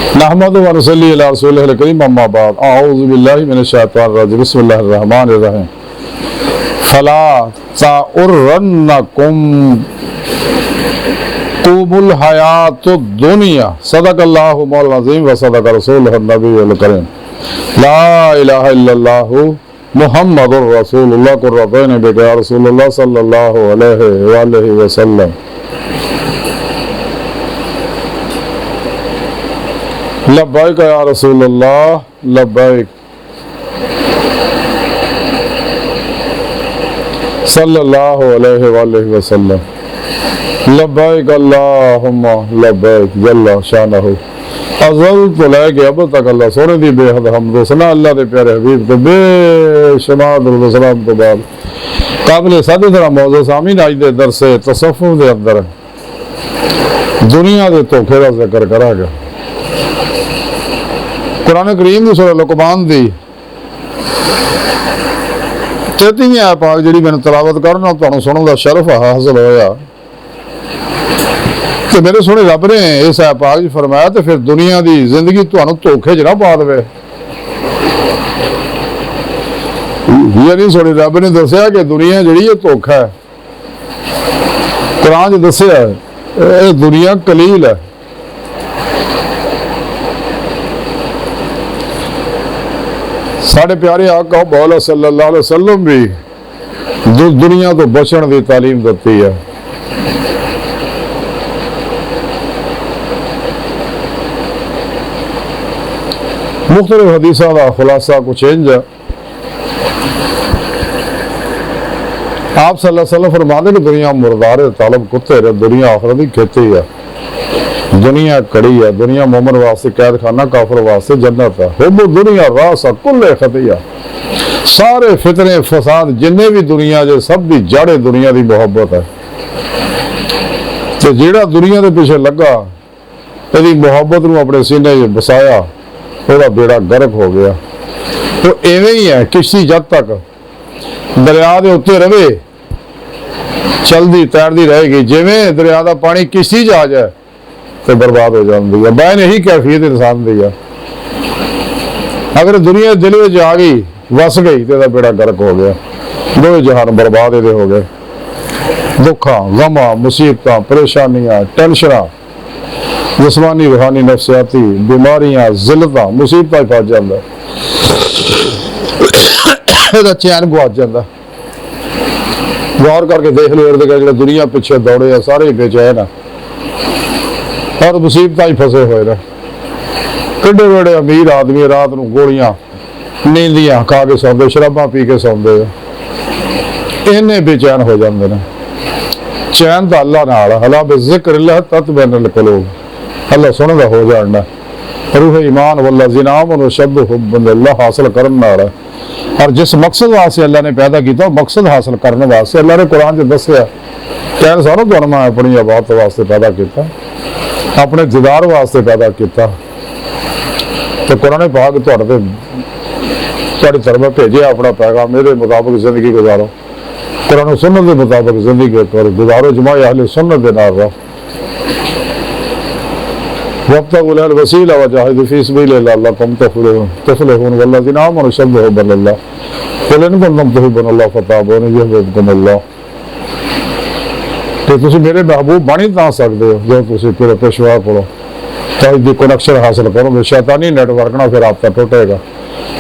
نحمد و نصلی علی رسولہ الکریم اما بعد اعوذ باللہ من الشیطان الرجیم بسم اللہ الرحمن الرحیم فلا تغرنکم الحیات الدنیا صدق اللہ مولانا العظیم و صدق رسولہ النبی الکریم لا الہ الا اللہ محمد الرسول اللہ قرۃ بک یا رسول اللہ صلی اللہ علیہ وآلہ وسلم لبیک یا رسول اللہ لبیک صلی اللہ علیہ وآلہ وسلم لبیک اللہم لبیک جل شانہ ازل تو لے کے اب تک اللہ سونے دی بے حد حمد و ثنا اللہ دے پیارے حبیب تو بے شمار درود و سلام تو بعد قابل صد طرح موضوع سامین آج دے درس تصوف دے اندر دنیا دے دھوکے دا ذکر کرا گیا قرآن کریم دی سورہ لقمان دی 33ویں آیت پاک جڑی میں تلاوت کرنا تانوں سنن دا شرف حاصل ہویا کہ میرے سونے رب نے اس آیت پاک جی فرمایا تو پھر دنیا دی زندگی تانوں دھوکے چ نہ پا دے یعنی سونے رب نے دسیا کہ دنیا جڑی ہے دھوکا ہے قرآن چ دسیا ہے دنیا قلیل ہے ساڑھے پیارے آقا مولا صلی اللہ علیہ وسلم بھی دنیا تو بچن دی تعلیم دیتی ہے مختلف حدیثہ دا خلاصہ کچھ انج ہے آپ صلی اللہ علیہ وسلم فرماتے کہ دنیا مردار طالب کتے رہے دنیا آخرت دی کھیتی ہے دنیا کڑی ہے دنیا مومن واسطے قید خانہ کافر واسطے جنت ہے حب دنیا راس کل خطیہ سارے فتنے فساد جنہیں بھی دنیا جے سب دی جڑے دنیا دی محبت ہے تو جیڑا دنیا دے پیچھے لگا ایدی محبت نو اپنے سینے بسایا تھوڑا بیڑا گرک ہو گیا تو ایویں ہی ہے کشتی جب تک دریا دے اتنے رہے چل دی تیر دی رہے گی جویں دریا دا پانی کشتی جا جائے تو برباد ہو جاندی ہے بین یہی کیفیت انسان دی ہے اگر دنیا دل وچ آ گئی وس گئی تو بیڑا گرک ہو گیا دو جہان برباد دے ہو گئے دکھاں غماں مصیبتاں پریشانیاں ٹینشناں جسمانی روحانی نفسیاتی بیماریاں ذلتاں مصیبتاں پھس جاندا ہے چین گواچ جاندا غور کر کے دیکھ لو ارد گرد دنیا پیچھے دوڑے ہیں سارے بے چین ہیں اور مصیبتاں ہی پھسے ہوئے رہے کڈے بڑے امیر آدمی رات نو گولیاں نیندیاں کھا کے سوندے شراباں پی کے سوندے اینے بے چین ہو جاندے نے چین تو اللہ نال الا بذکر اللہ تطمئن القلوب اللہ سنن دا ہو جاننا روح ایمان والذین آمنوا اشد حبا اللہ حاصل کرن نال اور جس مقصد واسطے اللہ نے پیدا کیتا مقصد حاصل کرنے واسطے اللہ نے قرآن چ دسیا کہ سارا تو میں اپنی عبادت واسطے پیدا کیتا اپنے دیدار واسطے پیدا کیتا تو قرآن پاک تھوڑی طرف بھیجے اپنا پیغام میرے مطابق زندگی گزارو قرآن و سنت کے مطابق زندگی گزارو جماع اہل سنت دے نال رہو وابتغوا الیہ الوسیلہ وجاہدوا فی سبیل اللہ لعلکم تفلحون والذین آمنوا اشد حبا للہ قل ان کنتم تحبون اللہ فتابعونی یحببکم اللہ کہ تسی میرے محبوب بن ہی تا سکتے ہو جو تسی پورے پیشوا پڑھو توحید دی کنیکشن حاصل کرو شیطانی نیٹ ورک نہ پھر رابطہ ٹوٹے گا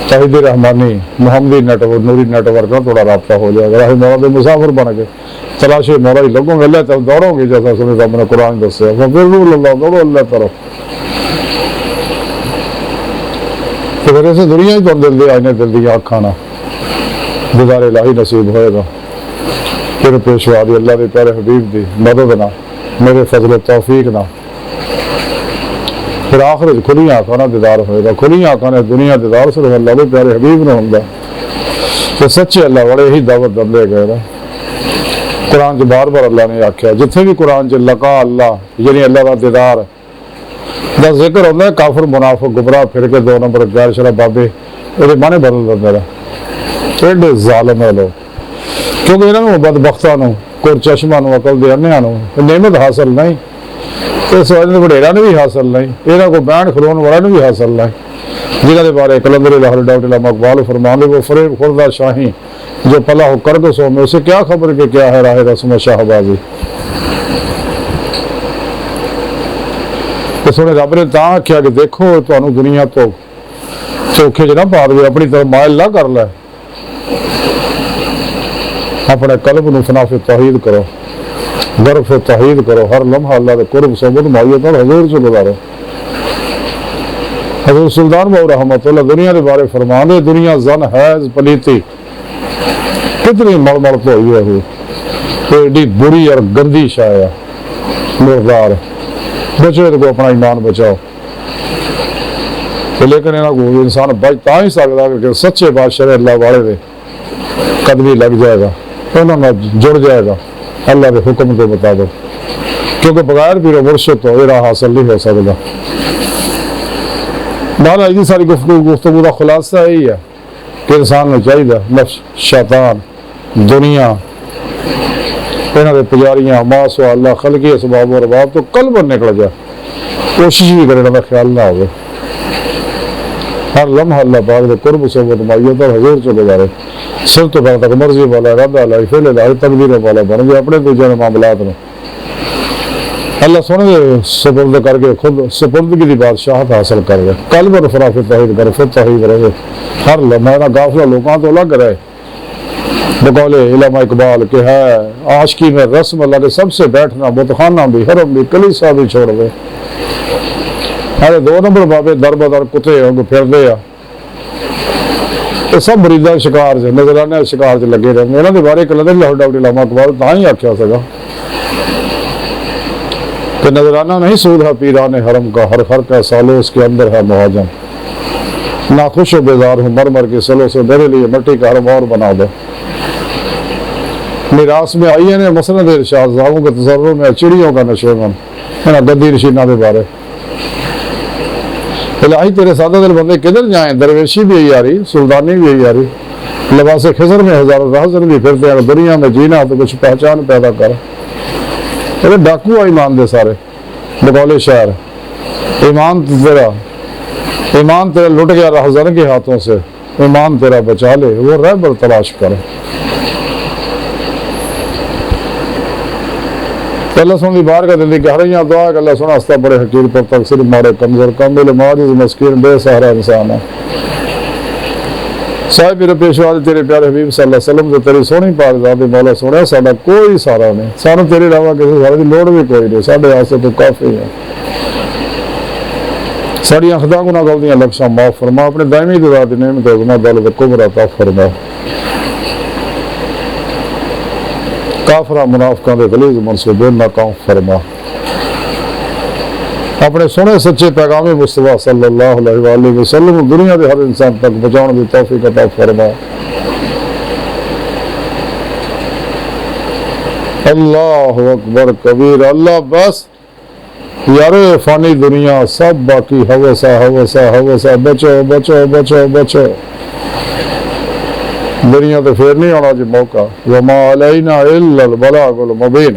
توحید رحمانی محمدی نیٹ ورک نوری نیٹ ورک نہ تھوڑا رابطہ ہو جائے گا راہ مولا دے مسافر بن کے تلاشی مولا ہی لگوں گے اللہ تب دوڑو گے جیسا سنے رب نے قرآن دسیا ففروا اللہ دوڑو اللہ طرف تو پھر اسے دنیا ہی تو دل دے آئینے دل دی آنکھ کھانا دیدار الہی نصیب ہوئے گا پھر پیشوا دی اللہ دے پیارے حبیب دی مدد نہ میرے فضل و توفیق نہ پھر آخر کھلی آنکھوں نہ دیدار ہوئے گا کھلی آنکھوں نے دنیا دیدار صرف اللہ دے پیارے حبیب نہ ہوں گا کہ سچے اللہ والے ہی دعوت دندے گئے گا قرآن سے بار بار اللہ نے آکھیا جتنے بھی قرآن سے لقا اللہ یعنی اللہ کا دیدار دا ذکر ہوتا ہے کافر منافق گمراہ پھر کے دو نمبر غیر شرع بابے یہ مانے بدل دے میرا ایڈے ظالم ہے لوگ کیونکہ انہوں بدبختاں نو کور چشماں نو عقل دے انہیاں نو نعمت حاصل نہیں اس وجہ وڈیرا نے بھی حاصل نہیں، یہاں کو بہن کھلون والا نے بھی حاصل نہیں، جنہ کے بارے کلندر لاہور ڈاکٹر علامہ اقبال فرماندے وہ فریب خوردہ شاہی جو پلا ہو کر دو سو میں اسے کیا خبر کہ کیا ہے راہ رسم شاہبازی۔ تو سونے رب نے تاں کیا کہ دیکھو تمہیں دنیا تو چوکھے چ نہ پا دے، اپنی طرف مائل نہ کر لے، اپنے قلب نو فنا فی توحید کرو، غرف توحید کرو، ہر لمحہ اللہ کے قرب صحبت معیت اور حضور سے گزارو۔ حضور سلطان بہو رحمۃ اللہ دنیا کے بارے فرماندے دنیا زن حیض پلیتی کتنی مل مل تو ہوئی ہے، تو ایڈی بری اور گندی شاہ ہے، مردار بچو تو اپنا ایمان بچاؤ۔ لیکن انہوں کو انسان بچ تا ہی سکتا کہ سچے بادشاہ اللہ والے دے قدمی لگ جائے گا، انہوں نے جڑ جائے گا اللہ کے حکم کے مطابق، کیونکہ بغیر پیر و مرشد تو یہ راہ حاصل نہیں ہو سکتا۔ بہرحال یہ ساری گفتگو کا خلاصہ یہی ہے کہ انسان کو چاہیے نفس شیطان دنیا یہاں کے پجاریاں ماس و اللہ خلقی اسباب و رباب تو قلب نکل جائے، کوشش بھی کرے نہ خیال نہ ہوگا، ہر لمحہ اللہ پاک دے قرب صحبت معیت اور حضور سے گزارے، سر تو پھر تک مرضی والا ارادہ اللہ فعل اللہ تقدیر والا بن گیا اپنے دوسرے معاملات میں اللہ سونے دے سپرد کر کے خود سپردگی دی بادشاہت حاصل کر گئے، قلب اور فراف توحید کر فت توحید رہے، ہر لمحہ نہ غافلہ لوگوں تو الگ رہے۔ بقول علامہ اقبال کہ ہے عاشقی میں رسم اللہ کے سب سے بیٹھنا، بتخانہ بھی حرم بھی کلیسا بھی چھوڑ دے، ہر دو نمبر بابے در بدر کتے ہوں گے پھر دے یہ سب مریضاں شکار سے نظرانے شکار سے لگے رہے، انہوں نے بارے کلندر لاہور ڈاکٹر علامہ اقبال تاں ہی آکھیا سکا کہ نظرانہ نہیں سود ہے پیران حرم کا، ہر خر کا سالو اس کے اندر ہے مہاجم، ناخوش و بیزار ہوں مر مر کے سلو سے میرے لیے مٹی کا حرم اور بنا دو۔ میراث میں آئی ہے مسند ارشاد زاغوں کے تصرف میں چڑیوں کا نشیمن ہے گدی رشینہ کے بارے، الہی تیرے سادہ دل بندے کدھر جائیں، درویشی بھی یہی آ رہی، سلطانی بھی یہی آ رہی، لباس خضر میں ہزاروں راہزن بھی پھرتے ہیں، دنیا میں جینا تو کچھ پہچان پیدا کر، ڈاکو ایمان دے سارے بقول شعر، ایمان تیرا لٹ گیا راہزن کے ہاتھوں سے، ایمان تیرا بچا لے وہ رہبر تلاش کرے۔ اللہ سن دی بار کا دل کی ہریاں دعا کہ اللہ سنا ہستا بڑے حقیر پر تقصیر مارے کمزور کامل معجز مسکین بے سہارا انسان ہے۔ صاحب میرے پیشوا تیرے پیارے حبیب صلی اللہ علیہ وسلم سے تیری سونی پاک ذات مولا سونے ساڈا کوئی سارا نہیں، سانو تیرے علاوہ کسی سارے کی لوڑ بھی کوئی نہیں، ساڈے واسطے تو کافی ہے۔ ساڈیاں خطا گناہ غلطیاں لفظاں معاف فرما، اپنے دائمی ذات دی نعمت عظمت دولت قدرت عطا فرما، کافرہ منافقاں دے غلیظ منصوبے ناکام فرما، اپنے سونے سچے پیغام مصطفیٰ صلی اللہ علیہ وآلہ وسلم دنیا دے ہر انسان تک پہنچاؤن دی توفیق عطا فرما۔ اللہ اکبر کبیر، اللہ بس یار فانی دنیا سب باقی ہوسا ہوسا ہوسا، بچو بچو بچو بچو، دنیا تو پھر نہیں آنا جی موقع، وما علینا الا البلاغ المبین۔